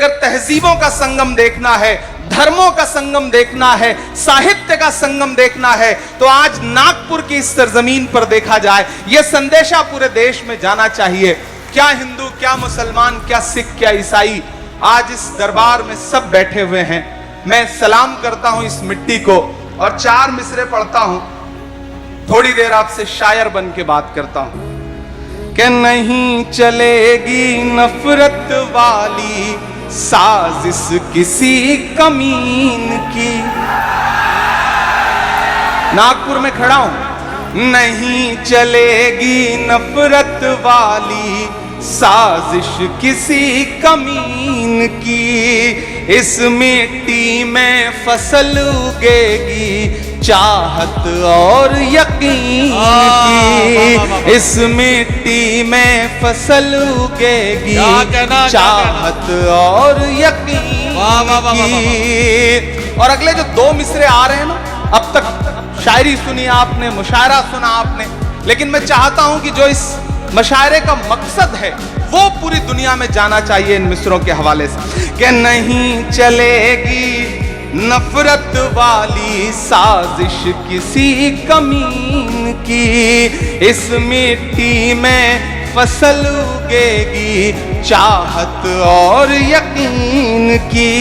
अगर तहजीबों का संगम देखना है, धर्मों का संगम देखना है, साहित्य का संगम देखना है, तो आज नागपुर की इस सरजमीन पर देखा जाए। यह संदेशा पूरे देश में जाना चाहिए। क्या हिंदू, क्या मुसलमान, क्या सिख, क्या ईसाई, आज इस दरबार में सब बैठे हुए हैं। मैं सलाम करता हूं इस मिट्टी को और 4 मिसरे पढ़ता हूं। थोड़ी देर आपसे शायर बन के बात करता हूं कि नहीं चलेगी नफरत वाली साजिश किसी कमीन की। नागपुर में खड़ा हूं। नहीं चलेगी नफरत वाली साजिश किसी कमीन की, इस मिट्टी में फसल उगेगी चाहत और यकीन की, इस मिट्टी में फसल उगेगी चाहत और यकीन की। और अगले जो 2 मिसरे आ रहे हैं ना, अब तक शायरी सुनी आपने, मुशायरा सुना आपने, लेकिन मैं चाहता हूं कि जो इस मशायरे का मकसद है वो पूरी दुनिया में जाना चाहिए इन मिसरों के हवाले से। कि नहीं चलेगी नफरत वाली साजिश किसी कमीन की, इस मिट्टी में फसल उगेगी चाहत और यकीन की।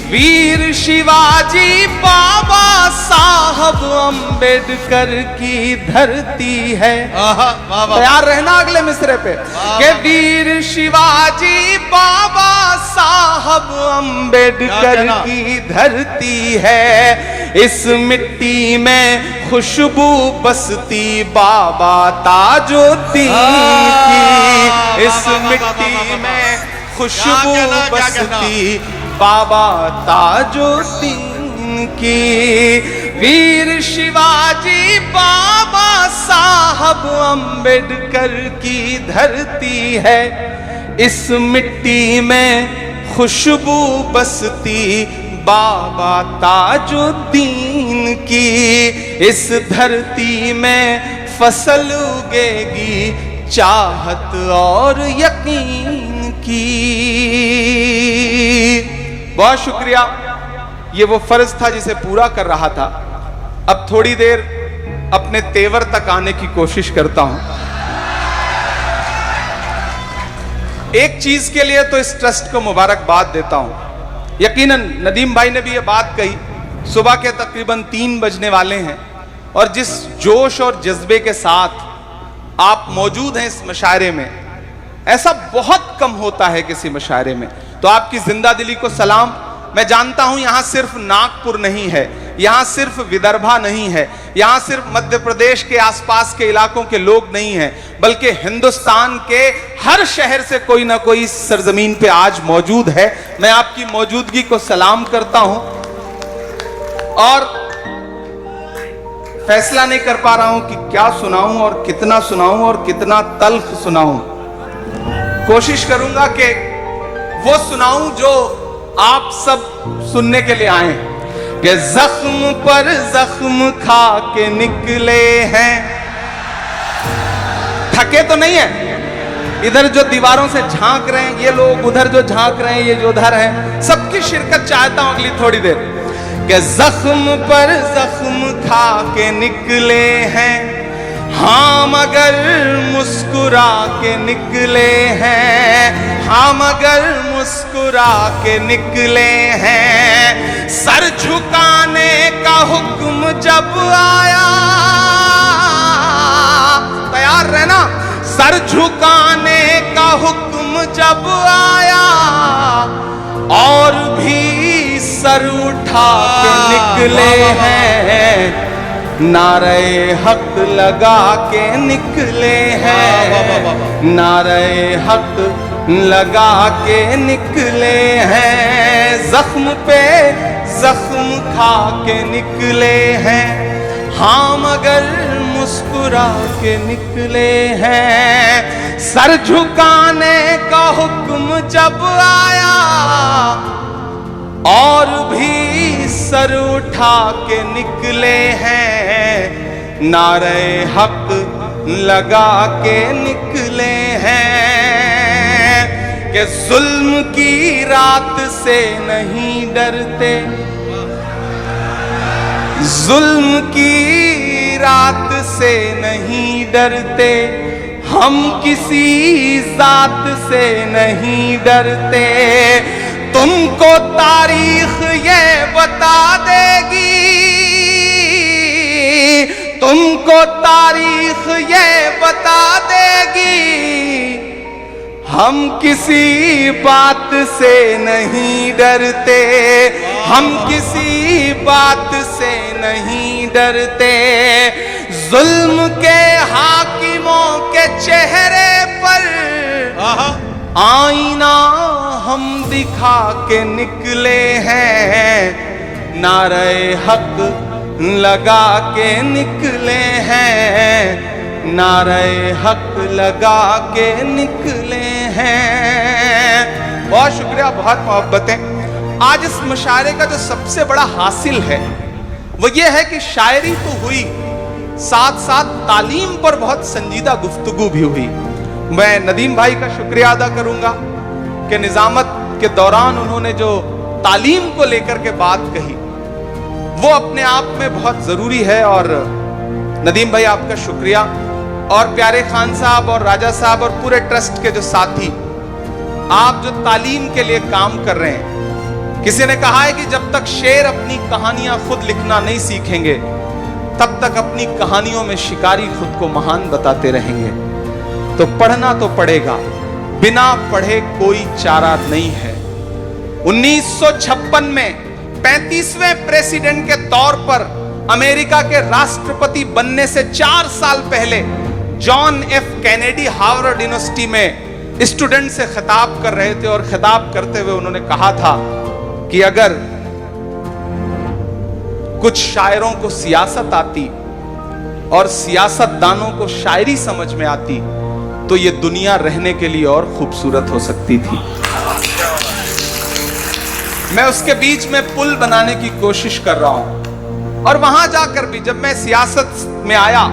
वीर शिवाजी बाबा साहब अंबेडकर की धरती है। तैयार रहना अगले मिसरे पे। कि वीर शिवाजी बाबा साहब अंबेडकर की धरती है, इस मिट्टी में खुशबू बसती बाबा ताजुद्दीन की, इस मिट्टी में खुशबू बसती बाबा ताजुद्दीन की। वीर शिवाजी बाबा साहब अंबेडकर की धरती है, इस मिट्टी में खुशबू बसती बाबा ताजुद्दीन की, इस धरती में फसल उगेगी चाहत और यकीन की। बहुत शुक्रिया। ये वो फर्ज था जिसे पूरा कर रहा था। अब थोड़ी देर अपने तेवर तक आने की कोशिश करता हूं। एक चीज के लिए तो इस ट्रस्ट को मुबारकबाद देता हूं। यकीनन नदीम भाई ने भी ये बात कही। सुबह के तकरीबन 3 बजने वाले हैं और जिस जोश और जज्बे के साथ आप मौजूद हैं इस मशायरे में, ऐसा बहुत कम होता है किसी मशायरे में। तो आपकी जिंदा दिली को सलाम। मैं जानता हूं यहां सिर्फ नागपुर नहीं है, यहां सिर्फ विदर्भा नहीं है, यहां सिर्फ मध्य प्रदेश के आसपास के इलाकों के लोग नहीं हैं, बल्कि हिंदुस्तान के हर शहर से कोई ना कोई इस सरजमीन पे आज मौजूद है। मैं आपकी मौजूदगी को सलाम करता हूं और फैसला नहीं कर पा रहा हूं कि क्या सुनाऊं और कितना सुनाऊं और कितना तल्ख सुनाऊं। कोशिश करूंगा कि वो सुनाऊं जो आप सब सुनने के लिए आए। कि जख्म पर जख्म खा के निकले हैं। थके तो नहीं है? इधर जो दीवारों से झांक रहे हैं ये लोग, उधर जो झांक रहे हैं ये जो उधर हैं, सबकी शिरकत चाहता हूं अगली थोड़ी देर। कि जख्म पर जख्म खा के निकले हैं, हाँ मगर मुस्कुरा के निकले हैं, हाँ मगर मुस्कुरा के निकले हैं। सर झुकाने का हुक्म जब आया, तैयार रहना, सर झुकाने का हुक्म जब आया और भी सर उठा के निकले हैं, नारे हक लगा के निकले हैं, नारे हक लगा के निकले हैं। जख्म पे जख्म खा के निकले हैं, हाँ मगर मुस्कुरा के निकले हैं। सर झुकाने का हुक्म जब आया और भी सर उठा के निकले हैं, नारे हक लगा के निकले हैं। کہ ظلم کی رات سے نہیں ڈرتے، ظلم کی رات سے نہیں ڈرتے، ہم کسی ذات سے نہیں ڈرتے، تم کو تاریخ یہ بتا دے گی، تم کو تاریخ یہ بتا دے گی، ہم کسی بات سے نہیں ڈرتے، ہم کسی بات سے نہیں ڈرتے، ظلم کے حاکموں کے چہرے پر آئینہ ہم دکھا کے نکلے ہیں، نعرہ حق لگا کے نکلے ہیں، نعرہ حق لگا کے نکلے ہیں۔ بہت شکریہ، بہت محبتیں۔ آج اس مشاعرے کا جو سب سے بڑا حاصل ہے وہ یہ ہے کہ شاعری تو ہوئی، ساتھ ساتھ تعلیم پر بہت سنجیدہ گفتگو بھی ہوئی۔ میں ندیم بھائی کا شکریہ ادا کروں گا کہ نظامت کے دوران انہوں نے جو تعلیم کو لے کر کے بات کہی وہ اپنے آپ میں بہت ضروری ہے، اور ندیم بھائی آپ کا شکریہ، اور پیارے خان صاحب اور راجہ صاحب اور پورے ٹرسٹ کے جو ساتھی، آپ جو تعلیم کے لیے کام کر رہے ہیں۔ کسی نے کہا ہے کہ جب تک شیر اپنی کہانیاں خود لکھنا نہیں سیکھیں گے تب تک اپنی کہانیوں میں شکاری خود کو مہان بتاتے رہیں گے، تو پڑھنا تو پڑے گا، بنا پڑھے کوئی چارہ نہیں ہے۔ 1956 میں 35ویں پریسیڈنٹ کے طور پر امریکہ کے راشٹرپتی بننے سے 4 سال پہلے John F Kennedy Harvard University میں اسٹوڈنٹ سے خطاب کر رہے تھے، اور خطاب کرتے ہوئے انہوں نے کہا تھا کہ اگر کچھ شاعروں کو سیاست آتی اور سیاست دانوں کو شاعری سمجھ میں آتی تو یہ دنیا رہنے کے لیے اور خوبصورت ہو سکتی تھی۔ میں اس کے بیچ میں پل بنانے کی کوشش کر رہا ہوں، اور وہاں جا کر بھی جب میں سیاست میں آیا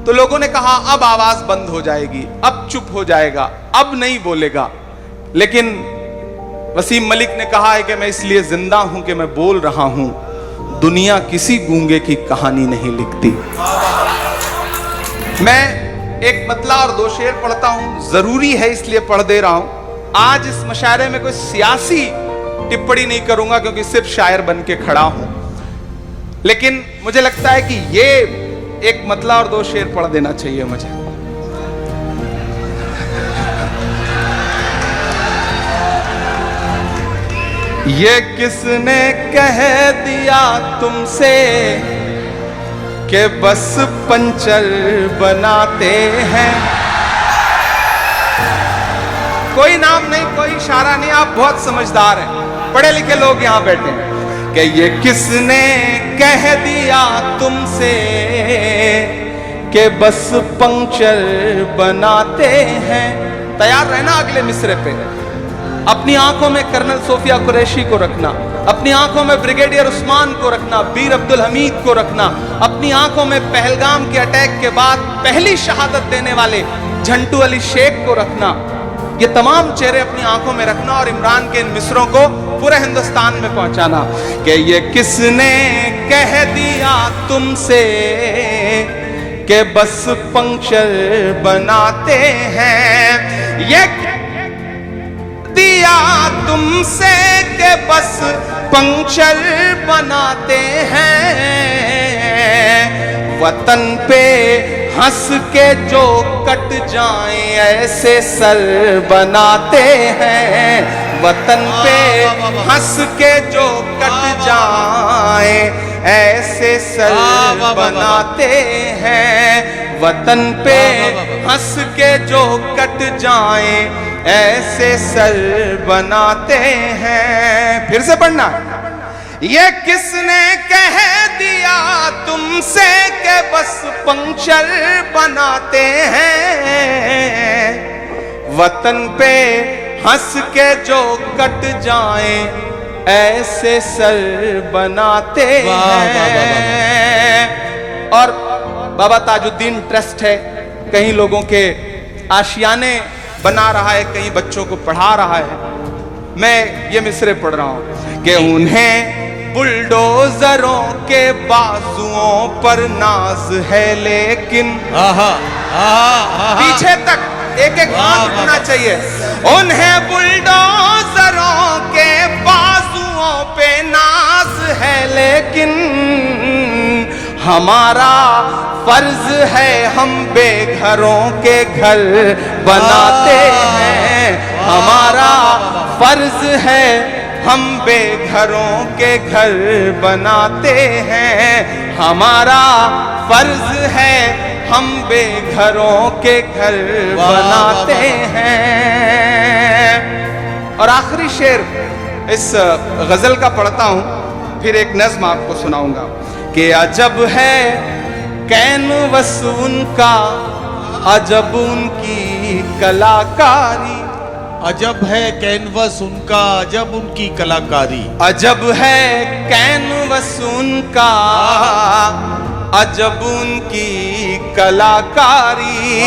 تو لوگوں نے کہا اب آواز بند ہو جائے گی، اب چپ ہو جائے گا، اب نہیں بولے گا، لیکن وسیم ملک نے کہا ہے کہ میں اس لیے زندہ ہوں کہ میں بول رہا ہوں، دنیا کسی گونگے کی کہانی نہیں لکھتی۔ میں ایک مطلع اور 2 شعر پڑھتا ہوں، ضروری ہے اس لیے پڑھ دے رہا ہوں۔ آج اس مشاعرے میں کوئی سیاسی ٹپڑی نہیں کروں گا کیونکہ صرف شاعر بن کے کھڑا ہوں، لیکن مجھے لگتا ہے کہ یہ ایک مطلع اور 2 شعر پڑھ دینا چاہیے مجھے۔ یہ کس نے کہہ دیا تم سے کہ بس پنچر بناتے ہیں؟ کوئی نام نہیں، کوئی اشارہ نہیں، آپ بہت سمجھدار ہیں، پڑھے لکھے لوگ یہاں بیٹھے ہیں۔ کہ یہ کس نے کہہ دیا تم سے کہ بس پنچر بناتے ہیں؟ تیار رہنا اگلے مصرے پہ۔ اپنی آنکھوں میں کرنل صوفیہ قریشی کو رکھنا، اپنی آنکھوں میں بریگیڈیئر عثمان کو رکھنا، بیر عبدالحمید کو رکھنا، اپنی آنکھوں میں پہلگام کے اٹیک کے بعد پہلی شہادت دینے والے جھنٹو علی شیخ کو رکھنا۔ یہ تمام چہرے اپنی آنکھوں میں رکھنا اور عمران کے ان مصروں کو پورے ہندوستان میں پہنچانا کہ یہ کس نے کہہ دیا تم سے کہ بس پنچر بناتے ہیں؟ یہ دیا تم سے کہ بس پنچر بناتے ہیں؟ وطن پہ ہنس کے جو کٹ جائیں ایسے سر بناتے ہیں؟ وطن پہ ہنس کے جو کٹ جائیں ایسے سر بناتے ہیں؟ وطن پہ ہنس کے جو کٹ جائیں ایسے سر بناتے ہیں۔ پھر سے پڑھنا۔ یہ کس نے کہہ دیا تم سے کہ بس پنچر بناتے ہیں؟ وطن پہ ہنس کے جو کٹ جائیں ایسے سر بناتے ہیں۔ اور بابا تاج الدین ٹرسٹ ہے، کئی لوگوں کے آشیانے बना रहा है, कई बच्चों को पढ़ा रहा है। मैं ये मिसरे पढ़ रहा हूं कि उन्हें बुलडोजरों के बाजुओं पर नाज है, लेकिन पीछे तक एक एक हाथ उठना चाहिए। उन्हें बुलडोजरों के बाजुओं पे नाज है, लेकिन हमारा फर्ज है, हम बेघरों के घर बनाते हैं। हमारा फर्ज है, हम बेघरों के घर बनाते हैं। हमारा फर्ज है, हम बेघरों के घर बनाते हैं। और आखिरी शेर इस गजल का पढ़ता हूं, फिर एक नज्म आपको सुनाऊंगा कि अजब है कैनवस उनका, अजब उनकी कलाकारी। अजब है कैनवस उनका, अजब उनकी कलाकारी। अजब है कैनवस उनका, अजब उनकी कलाकारी।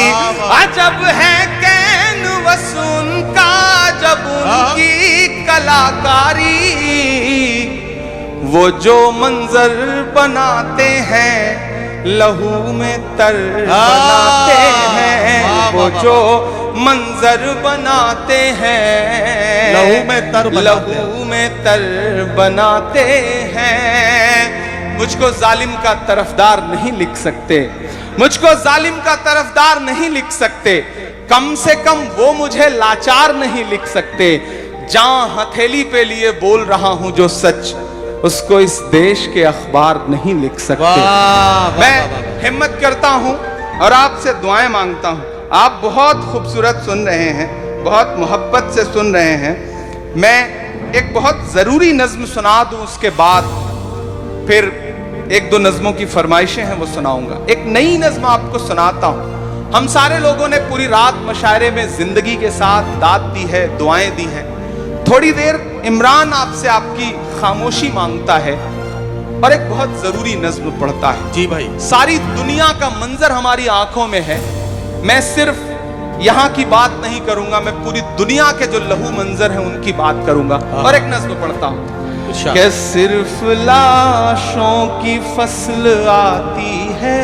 अजब है कैनवस उनका, अजब उनकी कलाकारी। वो जो मंजर बनाते हैं, लहू में तर बनाते हैं। वो जो मंजर बनाते हैं, लहू में तर बनाते हैं। मुझको जालिम का तरफदार नहीं लिख सकते, मुझको जालिम का तरफदार नहीं लिख सकते। कम से कम वो मुझे लाचार नहीं लिख सकते। जहां हथेली पे लिए बोल रहा हूं जो सच, उसको इस देश के अखबार नहीं लिख सकते। मैं हिम्मत करता हूं और आपसे दुआएं मांगता हूं। आप बहुत खूबसूरत सुन रहे हैं, बहुत मोहब्बत से सुन रहे हैं। मैं एक बहुत ज़रूरी नज़्म सुना दूं, उसके बाद फिर एक दो नज़्मों की फरमाइशें हैं वो सुनाऊंगा। एक नई नज़्म आपको सुनाता हूं। हम सारे लोगों ने पूरी रात मशायरे में ज़िंदगी के साथ दाद दी है, दुआएं दी हैं। थोड़ी देर इमरान आपसे आपकी खामोशी मांगता है और एक बहुत ज़रूरी नज़्म पढ़ता है। जी भाई। सारी दुनिया का मंजर हमारी आंखों में है। मैं सिर्फ यहाँ की बात नहीं करूंगा, मैं पूरी दुनिया के जो लहू मंजर हैं उनकी बात करूंगा। और एक नज़्म पढ़ता हूँ कि सिर्फ लाशों की फसल आती है,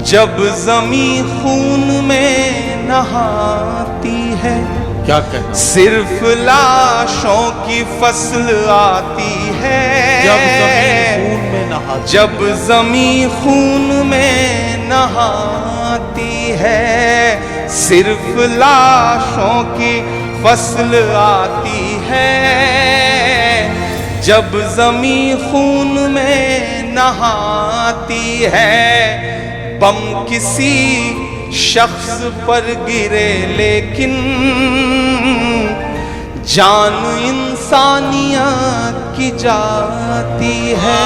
जब जमी खून में नहाती है। क्या कहना? सिर्फ लाशों की फसल आती है, जब जमी खून में नहाती है। सिर्फ लाशों की फसल आती है, जब जमी खून में नहाती है। बम किसी शख्स पर गिरे, लेकिन जान इंसानियत की जाती है।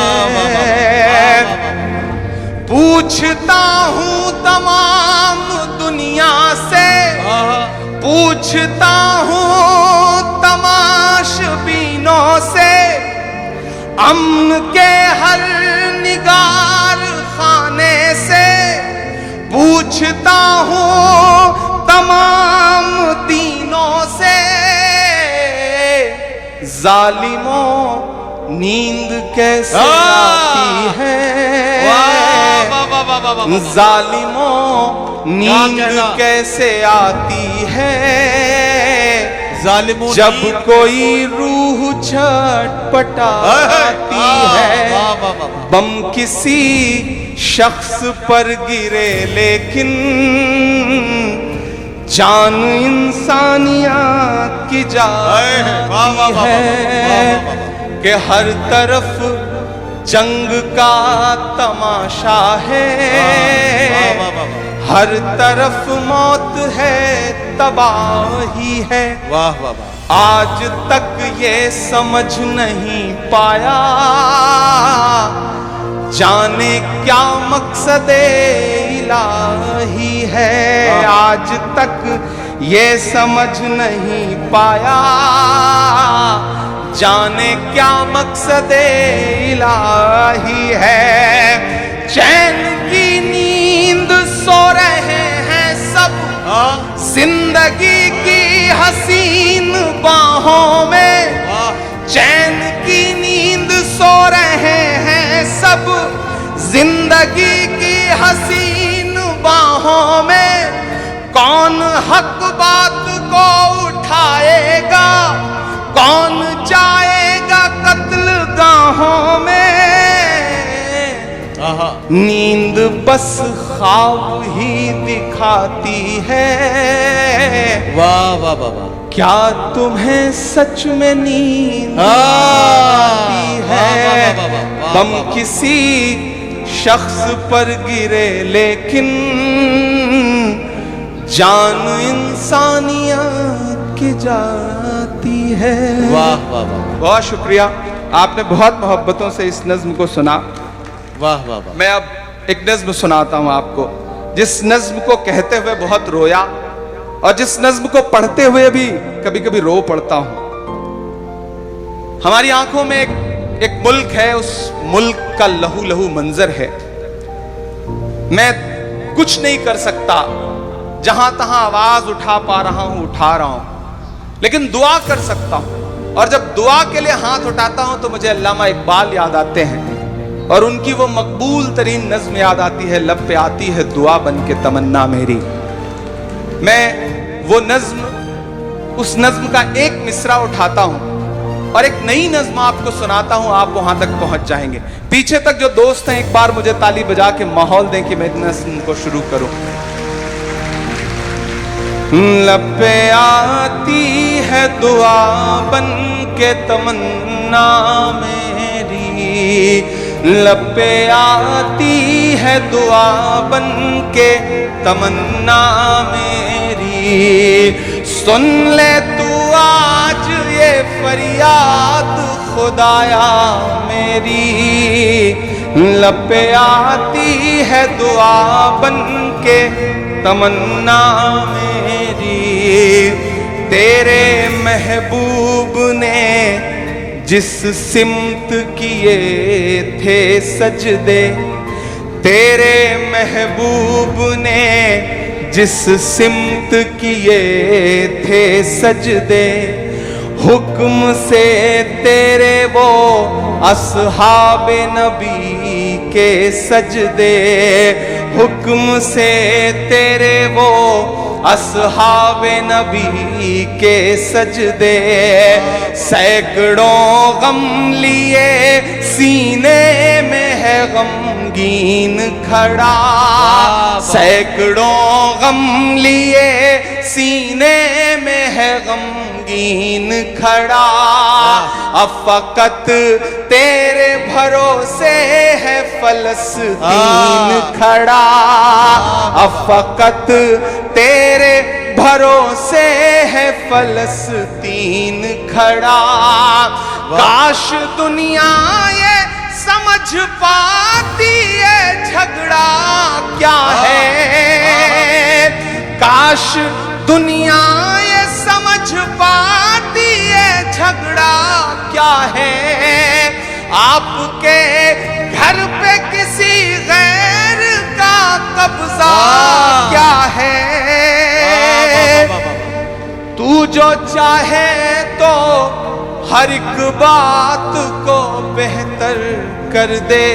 पूछता हूँ तमाम दुनिया से, पूछता हूँ तमाशबीनों से, अमन के हर निगार खाने से। पूछता हूँ तमाम दीनों से, जालिमों नींद कैसे आती है। जालिमों नींद कैसे आती है, जब कोई रूह छटपटाती है। बम किसी शख्स पर गिरे, लेकिन जान इंसानियत की जाती है। कि हर तरफ जंग का तमाशा है, हर तरफ मौत है, तबाही है। वाह वाह वाह। आज तक ये समझ नहीं पाया, जाने क्या मकसद इलाही है। आज तक ये समझ नहीं पाया, जाने क्या मकसद इलाही है। चैन की नींद सो रहे हैं सब, जिंदगी کون حق بات کو اٹھائے گا، کون جائے گا قتل گاہوں میں، نیند بس خواب ہی دکھاتی ہے، واہ واہ واہ واہ، کیا تمہیں سچ میں نیند آتی ہے؟ بم کسی شخص پر گرے لیکن جان انسانیت کی جاتی ہے۔ واہ واہ واہ، بہت شکریہ، آپ نے بہت محبتوں سے اس نظم کو سنا۔ واہ واہ واہ، میں اب ایک نظم سناتا ہوں آپ کو، جس نظم کو کہتے ہوئے بہت رویا اور جس نظم کو پڑھتے ہوئے بھی کبھی کبھی رو پڑتا ہوں۔ ہماری آنکھوں میں ایک ملک ہے، اس ملک کا لہو لہو منظر ہے۔ میں کچھ نہیں کر سکتا، جہاں تہاں آواز اٹھا پا رہا ہوں اٹھا رہا ہوں، لیکن دعا کر سکتا ہوں، اور جب دعا کے لیے ہاتھ اٹھاتا ہوں تو مجھے علامہ اقبال یاد آتے ہیں، اور ان کی وہ مقبول ترین نظم یاد آتی ہے، لب پہ آتی ہے دعا بن کے تمنا میری۔ میں وہ نظم، اس نظم کا ایک مصرع اٹھاتا ہوں اور ایک نئی نظم آپ کو سناتا ہوں، آپ وہاں تک پہنچ جائیں گے۔ پیچھے تک جو دوست ہیں ایک بار مجھے تالی بجا کے ماحول دیں کہ میں نظم کو شروع کروں۔ لب پہ آتی ہے دعا بن کے تمنا میری، لب پہ آتی ہے دعا بن کے تمنا میری، سن لے تو آج یہ فریاد خدایا میری، لب پہ آتی ہے دعا بن کے تمنا میری، تیرے محبوب نے جس سمت کیے تھے سجدے، تیرے محبوب نے جس سمت کیے تھے سجدے، حکم سے تیرے وہ اصحاب نبی کے سجدے، حکم سے تیرے وہ اصحاب نبی کے سجدے، سینکڑوں غم لیے سینے میں ہے غمگین کھڑا، سینکڑوں غم لیے سینے میں ہے غمگین کھڑا، اب فقط تیرے بھروسے ہے فلسطین کھڑا، اب فقط تیرے بھروسے ہے فلسطین کھڑا، کاش دنیا یہ سمجھ پاتی ہے جھگڑا کیا ہے، کاش دنیا یہ سمجھ پاتی ہے جھگڑا کیا ہے، آپ کے گھر پہ کسی غیر کا قبضہ کیا ہے، تو جو چاہے تو ہر ایک بات کو بہتر کر دے،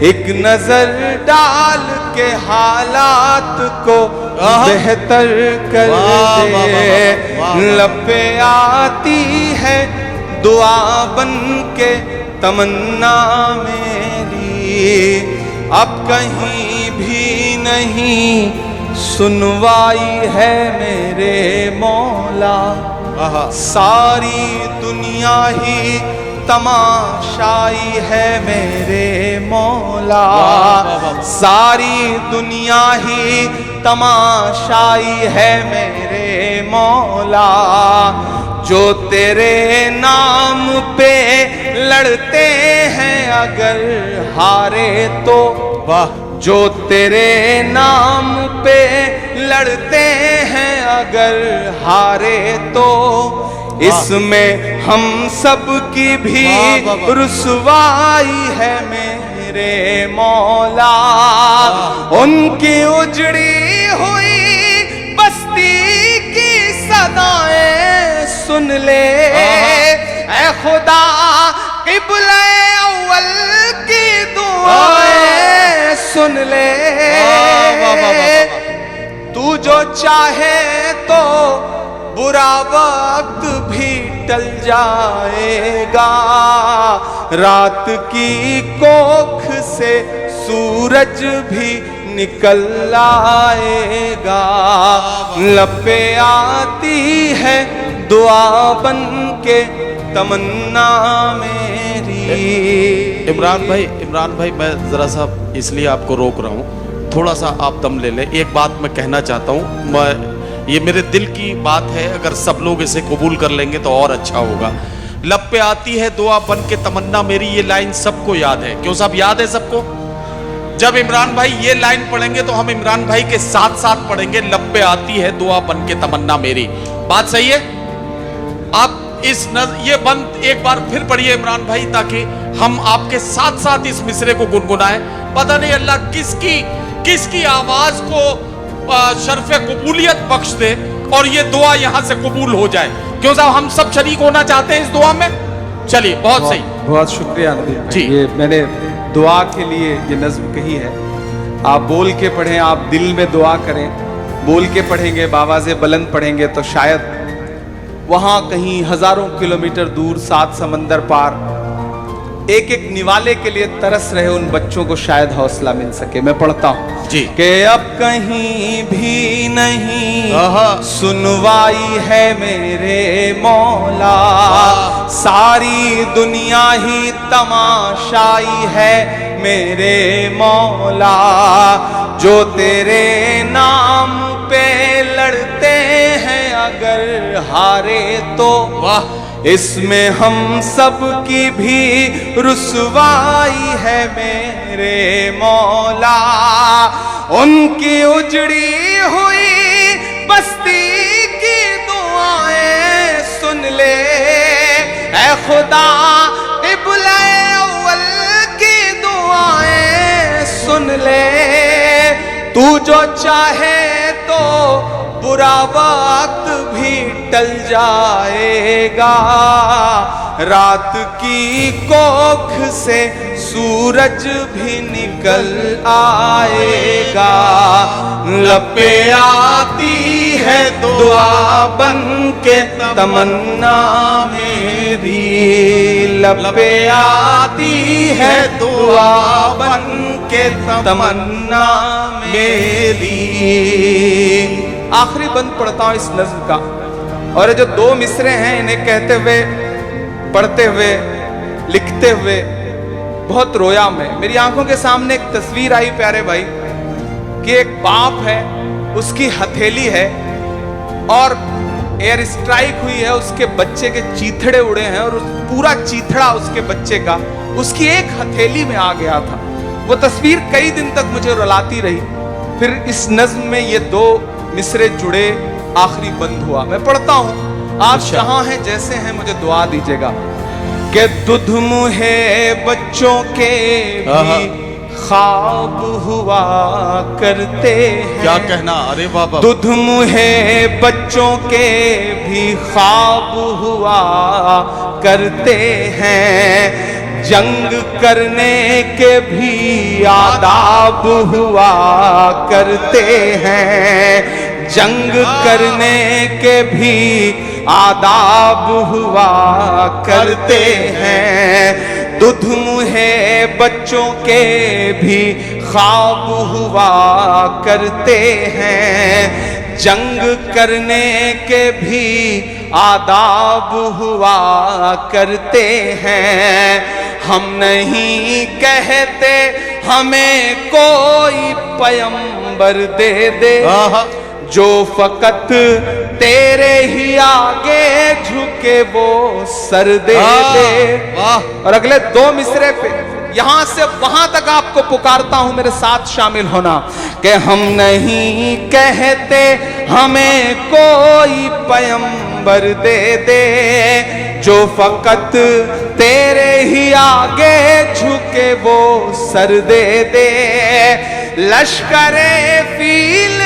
ایک نظر ڈال کے حالات کو بہتر کر دے، لب پہ آتی ہے دعا بن کے تمنا میری، اب کہیں بھی نہیں سنوائی ہے میرے مولا، ساری دنیا ہی تماشائی ہے میرے مولا، ساری دنیا ہی تماشائی ہے میرے مولا، جو تیرے نام پہ لڑتے ہیں اگر ہارے تو، جو تیرے نام پہ لڑتے ہیں اگر ہارے تو، اس میں ہم سب کی بھی رسوائی ہے میرے مولا، ان کی اجڑی ہوئی بستی کی صدائیں سن لے، اے خدا قبلہ اول کی دعائیں سن لے، تو जो चाहे तो बुरा वक्त भी टल जाएगा, रात की कोख से सूरज भी निकल आएगा, लब पे आती है दुआ बन के तमन्ना मेरी। इमरान भाई मैं जरा सा इसलिए आपको रोक रहा हूँ, थोड़ा सा आप दम ले लें। एक बात मैं कहना चाहता हूँ, ये मेरे दिल की बात है, अगर सब लोग इसे कबूल कर लेंगे तो और अच्छा होगा। लब पे आती है दुआ बन के तमन्ना मेरी, ये लाइन सबको याद है। क्यों साहब, याद है सबको? जब इमरान भाई ये लाइन पढ़ेंगे तो हम इमरान भाई के साथ साथ पढ़ेंगे, लब पे आती है दुआ बन के तमन्ना मेरी। बात सही है? आप ये बंद एक बार फिर पढ़िए इमरान भाई, ताकि हम आपके साथ साथ इस मिसरे को गुनगुनाएं। पता नहीं अल्लाह किसकी आवाज को शर्फ कबूलियत बख्श दे और ये दुआ यहां से कबूल हो जाए। क्यों साहब, हम सब शरीक होना चाहते हैं इस दुआ में। चलिए, बहुत सही, बहुत शुक्रिया नदीम भाई। जी। ये मैंने दुआ के लिए ये नज्म कही है, आप बोल के पढ़ें, आप दिल में दुआ करें। बोल के पढ़ेंगे, बावाज़े बुलंद पढ़ेंगे तो शायद वहां कहीं हजारों किलोमीटर दूर, सात समंदर पार, एक एक निवाले के लिए तरस रहे उन बच्चों को शायद हौसला मिल सके। मैं पढ़ता हूं जी कि अब कहीं भी नहीं सुनवाई है मेरे मौला, सारी दुनिया ही तमाशाई है मेरे मौला, जो तेरे नाम पे लड़ते हैं अगर हारे तो वाह, इसमें हम सब की भी रुसवाई है मेरे मौला, उनकी उजड़ी हुई बस्ती की दुआएं सुन ले ऐ खुदा, क़िबला अव्वल की दुआएं सुन ले, तू जो चाहे तो बुरा वक्त भी टल जाएगा, रात की कोख से सूरज भी निकल आएगा, लब पे आती है दुआ बन के तमन्ना मेरी, लब पे आती है दुआ बन के तमन्ना मेरी। आखिरी बंद पढ़ता हूं इस नज्म का, और ये जो दो मिसरे हैं इन्हें कहते हुए, पढ़ते हुए, लिखते हुए बहुत रोया मैं। मेरी आंखों के सामने एक तस्वीर आई प्यारे भाई कि एक बाप है, उसकी हथेली है और एयर स्ट्राइक हुई है, उसके बच्चे के चीथड़े उड़े हैं और पूरा चीथड़ा उसके बच्चे का उसकी एक हथेली में आ गया था। वो तस्वीर कई दिन तक मुझे रुलाती रही। फिर इस नज्म में ये दो मिसरे जुड़े, आखिरी बंद हुआ। मैं पढ़ता हूं, आप जहां हैं जैसे हैं मुझे दुआ दीजिएगा कि दुध मुहे बच्चों के भी ख्वाब हुआ करते हैं। क्या कहना, अरे बाबा। दुध मुहे बच्चों के भी ख्वाब हुआ करते हैं, जंग करने के भी आदाब हुआ करते हैं, जंग करने के भी आदाब हुआ करते हैं, दुध मुहे बच्चों के भी ख्वाब हुआ करते हैं, जंग करने के भी आदाब हुआ करते हैं। हम नहीं कहते हमें कोई पैगंबर दे दे, जो फकत तेरे ही आगे झुके वो सर दे दे। और अगले दो मिसरे पे यहां से वहां तक आपको पुकारता हूं, मेरे साथ शामिल होना कि हम नहीं कहते हमें कोई पैगंबर दे दे, जो फकत तेरे ही आगे झुके वो सर दे दे। लश्करे फील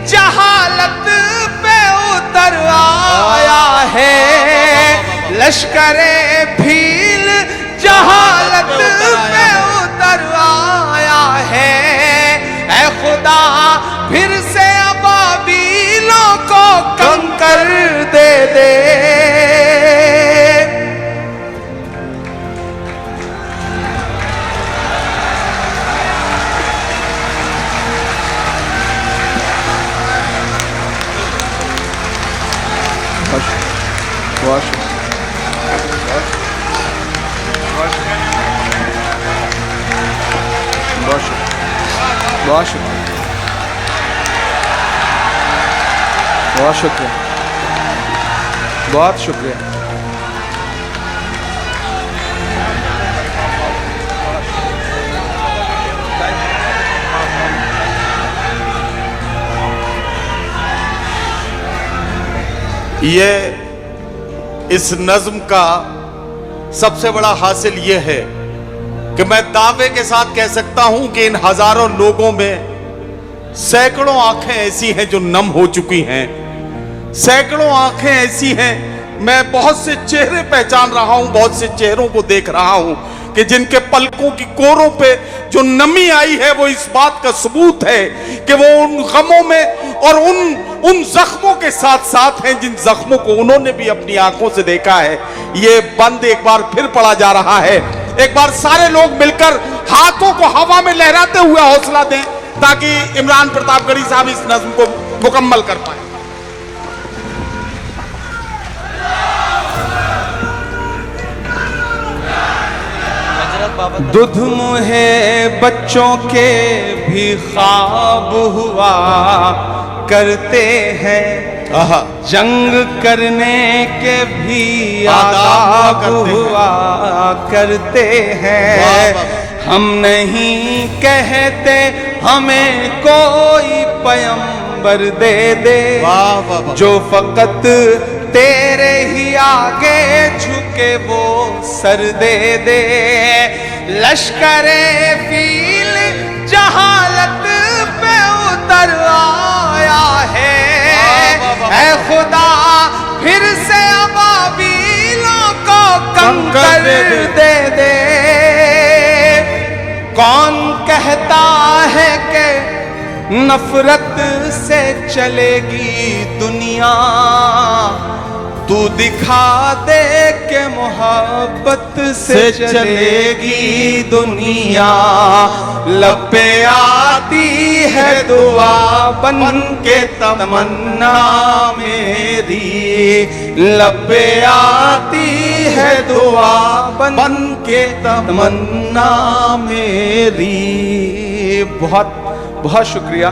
जहालत पे उतर आया है, लश्करे फील जहालत पे उतर आया है, ऐ खुदा फिर से अबाबी बहुत शुक्रिया, बहुत शुक्रिया, बहुत शुक्रिया, बहुत शुक्रिया। ये इस नज्म का सबसे बड़ा हासिल ये है कि मैं दावे के साथ कह सकता हूं कि इन हजारों लोगों में सैकड़ों आंखें ऐसी हैं जो नम हो चुकी हैं, सैकड़ों आंखें ऐसी हैं, मैं बहुत से चेहरे पहचान रहा हूं, बहुत से चेहरों को देख रहा हूं कि जिनके पलकों की कोरों पे जो नमी आई है वो इस बात का सबूत है कि वो उन गमों में और उन जख्मों के साथ साथ हैं जिन जख्मों को उन्होंने भी अपनी आंखों से देखा है। ये बंद एक बार फिर पड़ा जा रहा है। एक बार सारे लोग मिलकर हाथों को हवा में लहराते हुए हौसला दें ताकि इमरान प्रतापगढ़ी साहब इस नज्म को मुकम्मल कर पाए। दुध मुहे बच्चों के भी ख्वाब हुआ करते हैं, जंग करने के भी आदाब हुआ करते हैं। हम नहीं कहते हमें कोई पैगंबर दे दे, जो फकत तेरे ही आगे झुके वो सर दे दे। लश्करे फील जहालत पे उतर आया है, ऐ खुदा फिर से अबाबीलों को कंकर दे दे। कौन कहता है कि नफरत से चलेगी दुनिया, तू दिखा दे के मोहब्बत से चलेगी दुनिया। लब पे आती है दुआ बन के तमन्ना मेरी, लब पे आती है दुआ बन के तमन्ना मेरी। बहुत बहुत शुक्रिया।